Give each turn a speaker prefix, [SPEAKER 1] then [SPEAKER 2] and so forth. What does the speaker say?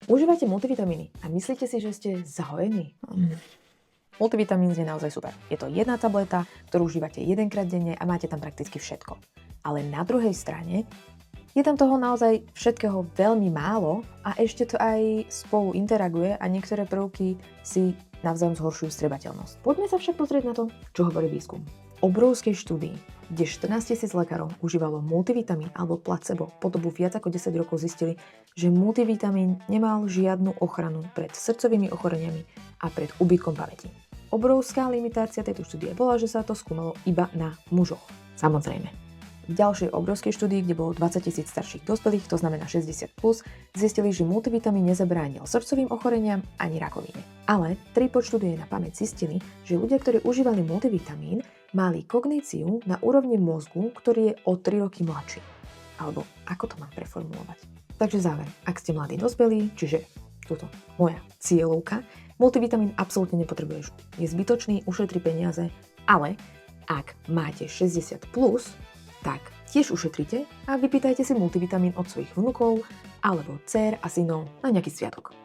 [SPEAKER 1] Užívate multivitamíny a myslíte si, že ste zahojení? Multivitamín je naozaj super. Je to jedna tableta, ktorú užívate jedenkrát denne a máte tam prakticky všetko. Ale na druhej strane je tam toho naozaj všetkého veľmi málo a ešte to aj spolu interaguje a niektoré prvky si navzájom zhoršujú strebateľnosť. Poďme sa však pozrieť na to, čo hovorí výskum. Obrovskej štúdii, kde 14 000 lekárov užívalo multivitamín alebo placebo po dobu viac ako 10 rokov, zistili, že multivitamín nemal žiadnu ochranu pred srdcovými ochoreniami a pred úbytkom pamäti. Obrovská limitácia tejto štúdie bola, že sa to skúmalo iba na mužoch. Samozrejme. V ďalšej obrovskej štúdii, kde bolo 20 000 starších dospelých, to znamená 60+, zistili, že multivitamín nezabránil srdcovým ochoreniam ani rakovine. Ale 3 podštúdie na pamäť zistili, že ľudia, ktorí užívali multivitamín, mali kogníciu na úrovni mozgu, ktorý je o 3 roky mladší. Alebo ako to mám preformulovať? Takže záver, ak ste mladí dospelí, čiže toto moja cieľovka, multivitamín absolútne nepotrebuješ. Je zbytočný, ušetrí peniaze, ale ak máte 60+, tak tiež ušetrite a vypýtajte si multivitamín od svojich vnukov alebo dcér a synov na nejaký sviatok.